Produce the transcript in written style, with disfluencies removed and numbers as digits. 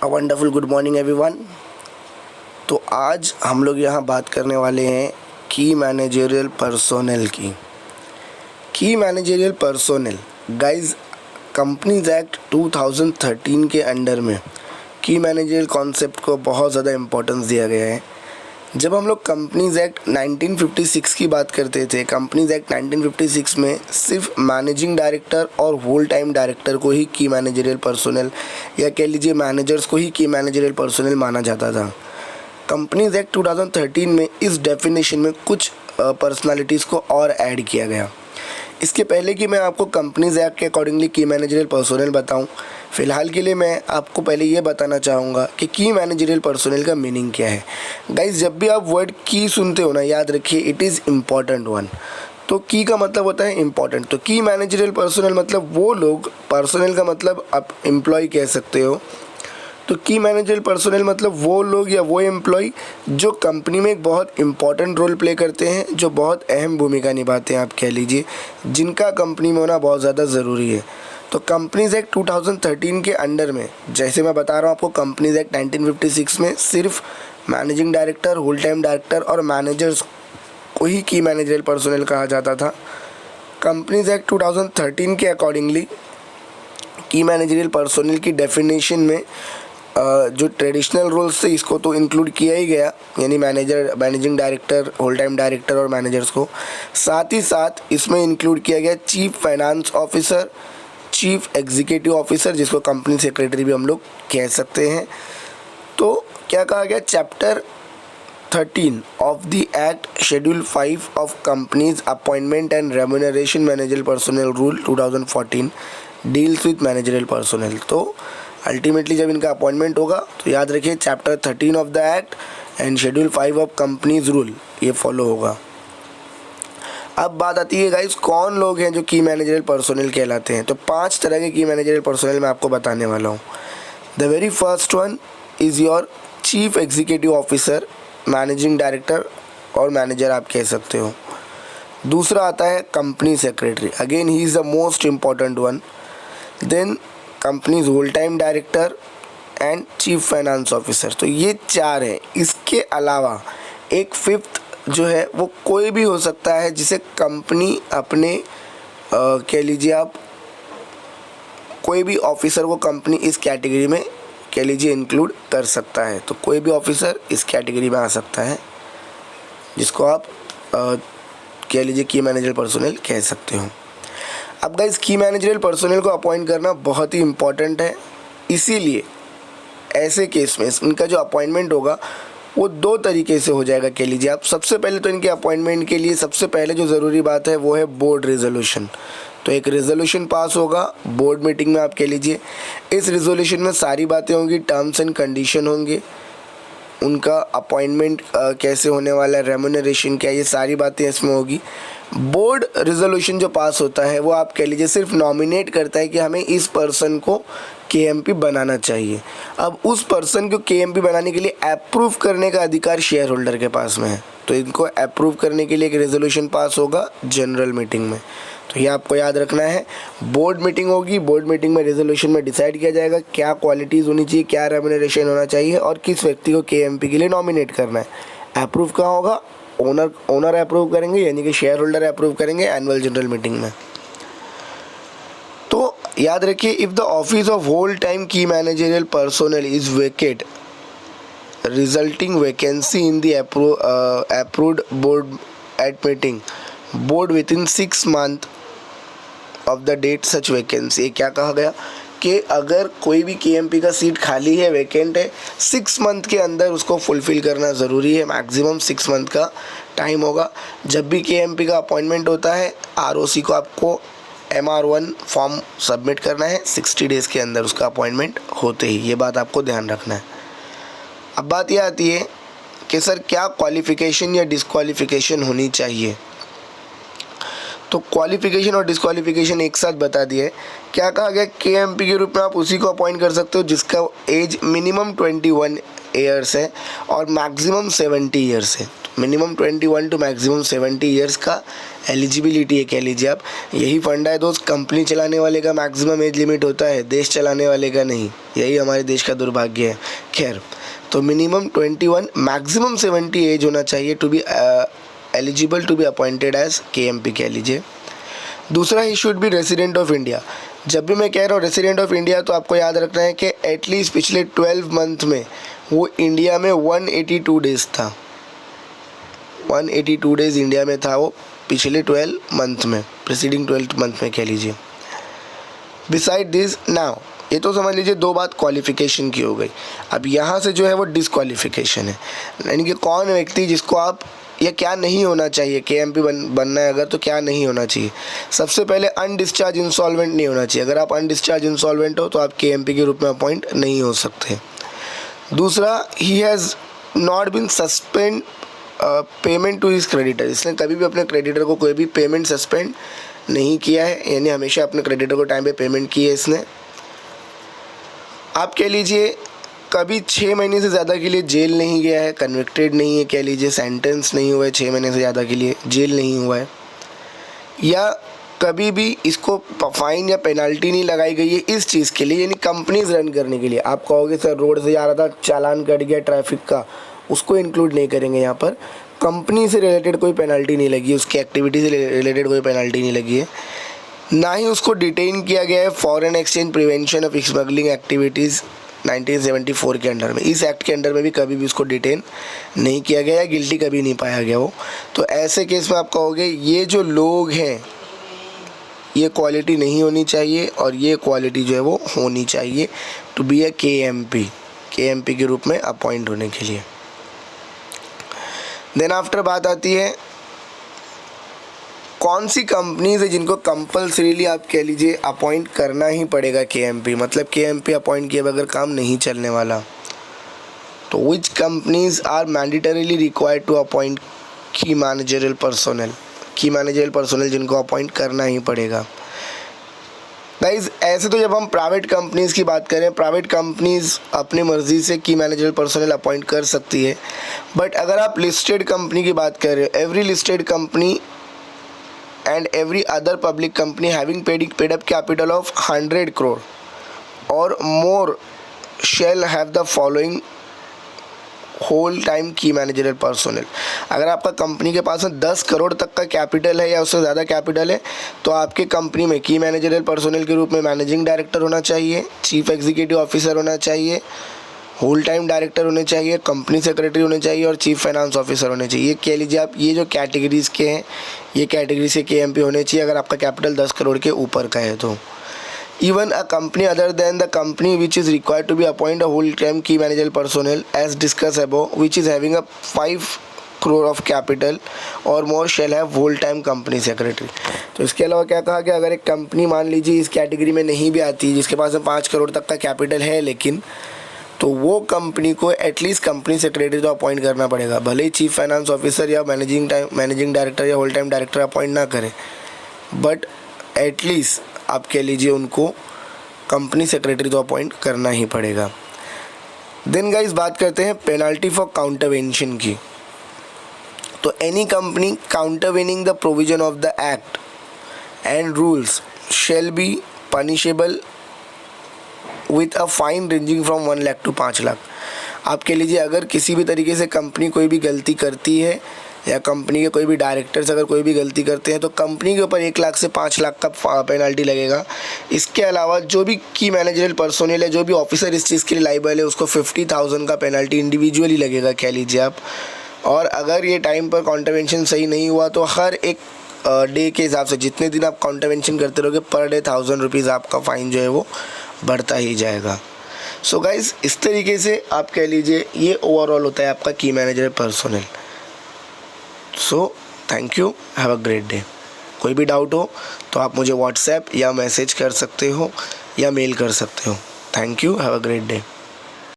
A wonderful good morning everyone. तो आज हम लोग यहाँ बात करने वाले हैं की मैनेजरियल पर्सोनेल की। की managerial personnel guys, companies act 2013 के अंडर में की मैनेजरियल कॉन्सेप्ट को बहुत ज़्यादा इम्पोर्टेंस दिया गया है। जब हम लोग कंपनीज एक्ट 1956 की बात करते थे, कंपनीज एक्ट 1956 में सिर्फ मैनेजिंग डायरेक्टर और होल टाइम डायरेक्टर को ही की मैनेजरियल पर्सोनेल या कह लीजिए मैनेजर्स को ही की मैनेजरियल पर्सोनेल माना जाता था। कंपनीज एक्ट 2013 में इस डेफिनेशन में कुछ पर्सनालिटीज़ को और ऐड किया गया। इसके पहले कि मैं आपको कंपनीज एक्ट के अकॉर्डिंगली की मैनेजरियल पर्सोनेल बताऊं, फ़िलहाल के लिए मैं आपको पहले ये बताना चाहूँगा कि की मैनेजरियल पर्सोनेल का मीनिंग क्या है। गाइस, जब भी आप वर्ड की सुनते हो ना, याद रखिए इट इज़ इम्पॉर्टेंट वन। तो की का मतलब होता है इम्पॉर्टेंट। तो की मैनेजरियल पर्सोनेल मतलब वो लोग, पर्सोनेल का मतलब आप एम्प्लॉय कह सकते हो। तो की मैनेजरियल पर्सोनेल मतलब वो लोग या वो एम्प्लॉय जो कंपनी में एक बहुत इंपॉर्टेंट रोल प्ले करते हैं, जो बहुत अहम भूमिका निभाते हैं, आप कह लीजिए, जिनका कंपनी में होना बहुत ज़्यादा ज़रूरी है। तो कंपनीज एक्ट 2013 के अंडर में, जैसे मैं बता रहा हूँ आपको, कंपनीज एक्ट 1956 में सिर्फ managing director, whole time director और मैनेजर्स को ही की मैनेजरियल पर्सोनेल कहा जाता था। कंपनीज एक्ट 2013 के अकॉर्डिंगली की मैनेजरियल पर्सोनेल की डेफिनेशन में जो ट्रेडिशनल रोल्स थे इसको तो इंक्लूड किया ही गया, यानी manager, managing director, whole time director और मैनेजर्स को। साथ ही साथ इसमें इंक्लूड किया गया chief finance officer, chief executive officer, जिसको कंपनी सेक्रेटरी भी हम लोग कह सकते हैं। तो क्या कहा गया, chapter 13 of the act schedule 5 of companies appointment and remuneration managerial personnel rule 2014 deals with managerial personnel. तो अल्टीमेटली जब इनका अपॉइंटमेंट होगा तो याद रखिए chapter 13 of the act and schedule 5 of companies rule ये फॉलो होगा। अब बात आती है गाइस, कौन लोग हैं जो की मैनेजरियल पर्सोनेल कहलाते हैं। तो 5 तरह के की मैनेजरियल पर्सोनेल मैं आपको बताने वाला हूँ। The very first one is your chief executive officer, managing director और मैनेजर आप कह सकते हो। दूसरा आता है company secretary, again he is the most important one. Then companies whole time director and chief finance officer. तो ये 4 हैं। इसके अलावा एक फिफ्थ जो है वो कोई भी हो सकता है जिसे कंपनी अपने कह लीजिए आप, कोई भी ऑफिसर को कंपनी इस कैटेगरी में कह लीजिए इंक्लूड कर सकता है। तो कोई भी ऑफिसर इस कैटेगरी में आ सकता है जिसको आप कह लीजिए की मैनेजरियल पर्सोनेल कह सकते हो। अब गाइस, की मैनेजरियल पर्सोनेल को अपॉइंट करना बहुत ही इम्पॉर्टेंट है, इसीलिए ऐसे केस में इनका जो अपॉइंटमेंट होगा वो 2 तरीके से हो जाएगा कह लीजिए आप। सबसे पहले तो इनके अपॉइंटमेंट के लिए सबसे पहले जो ज़रूरी बात है वो है बोर्ड रेजोल्यूशन। तो एक रेजोल्यूशन पास होगा बोर्ड मीटिंग में, आप कह लीजिए। इस रेजोल्यूशन में सारी बातें होंगी, टर्म्स एंड कंडीशन होंगे, उनका अपॉइंटमेंट कैसे होने वाला है, रेम्यूनरेशन क्या, ये सारी बातें इसमें होगी। बोर्ड रेजोल्यूशन जो पास होता है वो आप कह लीजिए सिर्फ नॉमिनेट करता है कि हमें इस पर्सन को केएमपी बनाना चाहिए। अब उस पर्सन को केएमपी बनाने के लिए अप्रूव करने का अधिकार शेयर होल्डर के पास में है। तो इनको अप्रूव करने के लिए एक रेजोल्यूशन पास होगा जनरल मीटिंग में। तो ये आपको याद रखना है। बोर्ड मीटिंग होगी, बोर्ड मीटिंग में रेजोल्यूशन में डिसाइड किया जाएगा क्या क्वालिटीज़ होनी चाहिए, क्या रेम्यूनरेशन होना चाहिए और किस व्यक्ति को केएमपी के लिए नॉमिनेट करना है। अप्रूव कहाँ होगा, ओनर अप्रूव करेंगे, यानी कि शेयर होल्डर अप्रूव करेंगे एनुअल जनरल मीटिंग में। तो याद रखिए, if the office of whole time key managerial personnel is vacate resulting vacancy in the approved board at meeting board within 6 month of the date such vacancy. क्या कहा गया कि अगर कोई भी केएमपी का सीट खाली है, वैकेंट है, 6 मंथ के अंदर उसको फुलफ़िल करना ज़रूरी है। मैक्सिमम 6 मंथ का टाइम होगा। जब भी केएमपी का अपॉइंटमेंट होता है, आरओसी को आपको MR1 फॉर्म सबमिट करना है 60 डेज़ के अंदर उसका अपॉइंटमेंट होते ही। ये बात आपको ध्यान रखना है। अब बात यह आती है कि सर क्या क्वालिफ़िकेशन या डिस्क्वालिफ़िकेशन होनी चाहिए। तो क्वालिफिकेशन और डिस्क्वालिफिकेशन एक साथ बता दिए। क्या कहा गया, केएमपी के रूप में आप उसी को अपॉइंट कर सकते हो जिसका एज मिनिमम 21 ईयर्स है और मैक्सिमम 70 ईयर्स है। मिनिमम 21 टू मैक्सिमम 70 ईयर्स का एलिजिबिलिटी है, कह लीजिए आप। यही फंडा है दोस्त, कंपनी चलाने वाले का मैक्सिमम एज लिमिट होता है, देश चलाने वाले का नहीं। यही हमारे देश का दुर्भाग्य है। खैर, तो मिनिमम 21 मैक्सिमम 70 एज होना चाहिए to be eligible to be appointed as KMP, कह लीजिए। दूसरा, he should be resident of India. जब भी मैं कह रहा हूँ रेसिडेंट ऑफ इंडिया, तो आपको याद रखना है कि एटलीस्ट पिछले 12 मंथ में वो इंडिया में 182 डेज था। 182 डेज इंडिया में था वो पिछले 12 मंथ में, प्रीसीडिंग 12 मंथ में, कह लीजिए। बिसाइड दिस, नाउ ये तो समझ लीजिए 2 बात क्वालिफिकेशन की हो गई। अब यहाँ से जो है वो डिसक्वालिफिकेशन है, यानी कि कौन व्यक्ति जिसको आप, या क्या नहीं होना चाहिए, KMP बनना है अगर, तो क्या नहीं होना चाहिए। सबसे पहले अनडिस्चार्ज इंसॉल्वेंट नहीं होना चाहिए। अगर आप अनडिस्चार्ज इंसॉल्वेंट हो तो आप KMP के रूप में अपॉइंट नहीं हो सकते। दूसरा, he has not been suspend payment to his creditor. इसने कभी भी अपने क्रेडिटर को कोई भी पेमेंट सस्पेंड नहीं किया है, यानी हमेशा अपने क्रेडिटर को टाइम पे पेमेंट की है इसने। आप कह लीजिए कभी 6 महीने से ज़्यादा के लिए जेल नहीं गया है, कन्विक्टेड नहीं है, कह लीजिए सेंटेंस नहीं हुआ है 6 महीने से ज़्यादा के लिए, जेल नहीं हुआ है, या कभी भी इसको फाइन या पेनल्टी नहीं लगाई गई है इस चीज़ के लिए, यानी कंपनीज रन करने के लिए। आप कहोगे सर रोड से जा रहा था, चालान कट गया ट्रैफिक का, उसको इंक्लूड नहीं करेंगे यहाँ पर। कंपनी से रिलेटेड कोई पेनल्टी नहीं लगी, उसकी एक्टिविटी से रिलेटेड कोई पेनल्टी नहीं लगी है। ना ही उसको डिटेन किया गया है foreign exchange prevention of smuggling activities 1974 के अंडर में। इस एक्ट के अंडर में भी कभी भी उसको डिटेन नहीं किया गया या गिल्टी कभी नहीं पाया गया वो। तो ऐसे केस में आप कहोगे ये जो लोग हैं, ये क्वालिटी नहीं होनी चाहिए और ये क्वालिटी जो है वो होनी चाहिए टू बी ए KMP के रूप में अपॉइंट होने के लिए। देन आफ्टर बात आती है कौन सी कंपनीज है जिनको कंपल्सरीली आप कह लीजिए अपॉइंट करना ही पड़ेगा KMP, मतलब KMP अपॉइंट किए बगैर काम नहीं चलने वाला। तो which companies are mandatorily required to appoint key managerial personnel जिनको अपॉइंट करना ही पड़ेगा। गाइज ऐसे तो जब हम प्राइवेट कंपनीज़ की बात करें, प्राइवेट कंपनीज़ अपनी मर्ज़ी से की मैनेजरियल पर्सनल अपॉइंट कर सकती है, बट अगर आप लिस्टेड कंपनी की बात कर रहे हो, every listed company and every other public company having paid up capital of 100 crore or more shall have the following whole time key managerial personnel। अगर आपका कंपनी के पास में 10 करोड़ तक का कैपिटल है या उससे ज़्यादा कैपिटल है, तो आपके कंपनी में की मैनेजरियल पर्सनल के रूप में मैनेजिंग डायरेक्टर होना चाहिए, चीफ एग्जीक्यूटिव ऑफिसर होना चाहिए, होल टाइम डायरेक्टर होने चाहिए, कंपनी सेक्रेटरी होने चाहिए और चीफ फाइनेंस ऑफिसर होने चाहिए। ये कह लीजिए आप, ये जो कैटेगरीज़ के हैं, ये कैटेगरी से KMP होने चाहिए अगर आपका कैपिटल 10 करोड़ के ऊपर का है तो। Even a company other than the company which is required to be appoint a whole time key managerial personal as discuss above which is having a 5 crore of capital or more shall have whole time company secretary. तो इसके अलावा क्या कहा कि अगर एक company मान लीजिए इस कैटेगरी में नहीं भी आती, जिसके पास में 5 करोड़ तक का कैपिटल है, लेकिन तो वो कंपनी को एटलीस्ट कंपनी सेक्रेटरी तो अपॉइंट करना पड़ेगा, भले ही चीफ फाइनेंस ऑफिसर या मैनेजिंग डायरेक्टर या होल टाइम डायरेक्टर अपॉइंट ना करें, बट एटलीस्ट आप कह लीजिए उनको कंपनी सेक्रेटरी तो अपॉइंट करना ही पड़ेगा। देन गाइस बात करते हैं पेनल्टी फॉर काउंटरवेंशन की। तो any company contravening the provision of the act and rules shall be punishable with a fine ranging from 1 lakh to 5 lakh. आप कह लीजिए अगर किसी भी तरीके से कंपनी कोई भी गलती करती है या कंपनी के कोई भी डायरेक्टर्स अगर कोई भी गलती करते हैं, तो कंपनी के ऊपर 1 लाख से 5 लाख का पेनल्टी लगेगा। इसके अलावा जो भी की मैनेजरियल पर्सोनल है, जो भी ऑफिसर इस चीज़ के लिए लाइबल है, उसको 50,000 का पेनल्टी इंडिविजुअली लगेगा, कह लीजिए आप। और अगर ये टाइम पर कॉन्ट्रवेंशन सही नहीं हुआ तो हर एक डे के हिसाब से जितने दिन आप कॉन्ट्रवेंशन करते रहोगे पर डे 1000 रुपीज़ आपका फ़ाइन जो है वो बढ़ता ही जाएगा। सो गाइज इस तरीके से आप कह लीजिए ये ओवरऑल होता है आपका की manager personnel. So thank you, have a great day. कोई भी डाउट हो तो आप मुझे व्हाट्सएप या मैसेज कर सकते हो या मेल कर सकते हो। Thank you, have a great day.